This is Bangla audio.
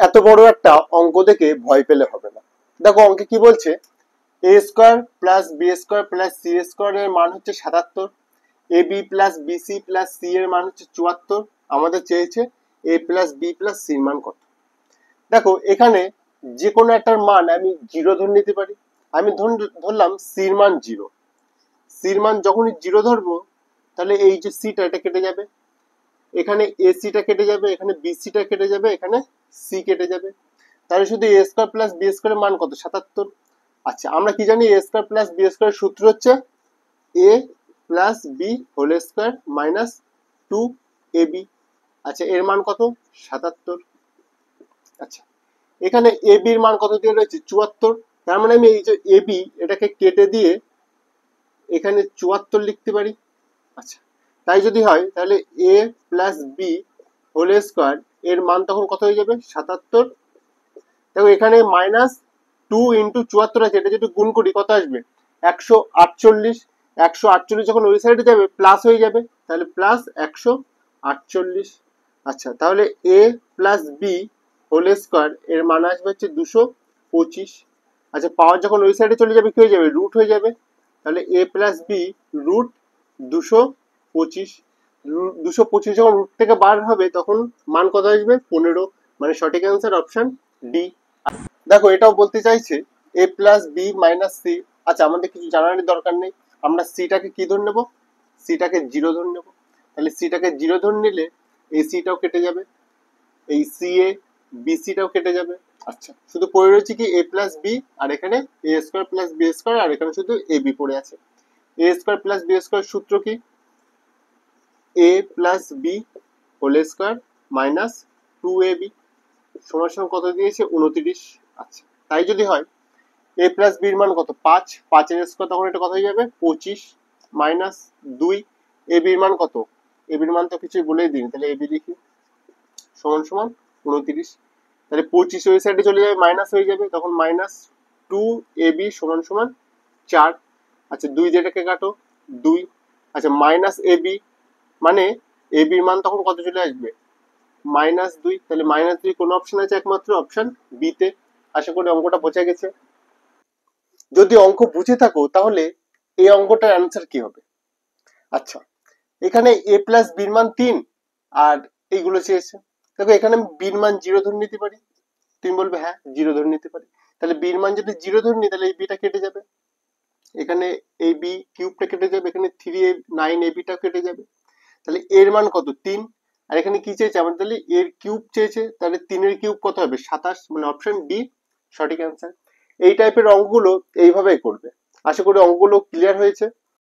এত বড় একটা অঙ্ক দেখে ভয় পেলে হবে না। দেখো অঙ্কে কি বলছে, A square plus B square plus C square এর মান হচ্ছে 77, A B plus BC plus C এর মান হচ্ছে 74। আমাদের চেয়েছে এ প্লাস বি প্লাস সির মান কত। দেখো এখানে যে কোনো একটার মান আমি জিরো ধরে নিতে পারি। আমি ধরলাম সির মান জিরো। সির মান যখনই জিরো ধরবো তাহলে এই যে সিটা এটা কেটে যাবে, এখানে এসিটা কেটে যাবে, এখানে বিসিটা কেটে যাবে, এখানে সি কেটে যাবে। তাহলে শুধু এ স্কোয়ার প্লাস বি স্কোয়ারের মান কত? 77। আচ্ছা আমরা কি জানি, এ স্কোয়ার প্লাস বি স্কোয়ারের সূত্র হচ্ছে A plus B whole square minus 2ab। আচ্ছা এর মান কত? 77। আচ্ছা এখানে এ বির মান কত দিয়ে রয়েছে? 74। তার মানে আমি এই যে এ বি এটাকে কেটে দিয়ে এখানে 74 লিখতে পারি। আচ্ছা তাই যদি হয় তাহলে এ প্লাস বি হোল স্কোয়ার এর মান তখন কত হয়ে যাবে? 77। দেখো এখানে মাইনাস 2 ইন্টু 74 আছে, এটা যদি গুণ করি কত আসবে? 148। 148 যখন ওই সাইডে যাবে প্লাস হয়ে যাবে, তাহলে প্লাস 148। আচ্ছা তাহলে এ প্লাস বি হোল স্কোয়ার এর মান আসবে হচ্ছে 225। আচ্ছা পাওয়ার যখন ওই সাইডে চলে যাবে কি হয়ে যাবে? রুট হয়ে যাবে। তাহলে এ প্লাস বি রুট 225। 225 যখন রুট থেকে বার হবে তখন মান কত আসবে? 15। মানে সঠিক অ্যান্সার অপশন ডি। দেখো এটাও বলতে চাইছে এ প্লাস বি মাইনাস সি। আচ্ছা আমাদের কিছু জানার দরকার নেই, আমরা সিটাকে কি ধরে নেবো? সিটাকে জিরো ধরে নেবো। তাহলে সিটাকে জিরো ধরে নিলে এই সিটাও কেটে যাবে, এই সি এ বি সিটাও কেটে যাবে। আচ্ছা শুধু পড়ে রয়েছে কি এ প্লাস বি, আর এখানে A square plus B square, আর এখানে শুধু এ বি পড়ে আছে। A square plus B square সূত্র কি? A plus B whole square minus 2ab সমান সমান কত দিয়েছে? 29। আচ্ছা তাই যদি হয় এ প্লাস বির মান কত? 5। 5 এর স্কোয়ার তখন এটা কত হয়ে যাবে? 25 মাইনাস 2। এ বির মান কত? এ বির মান তো কিছুই বলেই দিন, তাহলে এ বি লিখি সমান সমান 29। তাহলে 25 ওই সাইডে চলে যাবে, মাইনাস হয়ে যাবে, তখন মাইনাস 2ab সমান সমান 4। আচ্ছা 2 যেটাকে কাটো 2। আচ্ছা মাইনাস ab মানে এ বির মান তখন কত চলে আসবে? -2। তাহলে -2 কোন অপশন আছে? একমাত্র অপশন বি তে। আশা করি অঙ্কটা বোঝা গেছে। যদি অঙ্ক বুঝে থাকো তাহলে এই অঙ্কটার অ্যান্সার কি হবে? আচ্ছা এখানে এ প্লাস বির মান 3 আর এইগুলো চেয়েছে। দেখো এখানে আমি বির মান 0 ধরে নিতে পারি। তুমি বলবে হ্যাঁ 0 ধরে নিতে পারি। তাহলে বির মান যদি 0 ধরে নিই তাহলে এই বিটা কেটে যাবে, এখানে এই বি কিউবটা কেটে যাবে, এখানে 9 এ বিটাও কেটে যাবে। তাহলে এর মান কত? 3। আর এখানে কি চেয়েছে আমাদের? তাহলে এর কিউব চেয়েছে, তাহলে 3 এর কিউব কত হবে? 27। মানে অপশন ডি সঠিক অ্যান্সার। এই টাইপের অঙ্কগুলো এইভাবেই করবে। আশা করি অঙ্কগুলো ক্লিয়ার হয়েছে।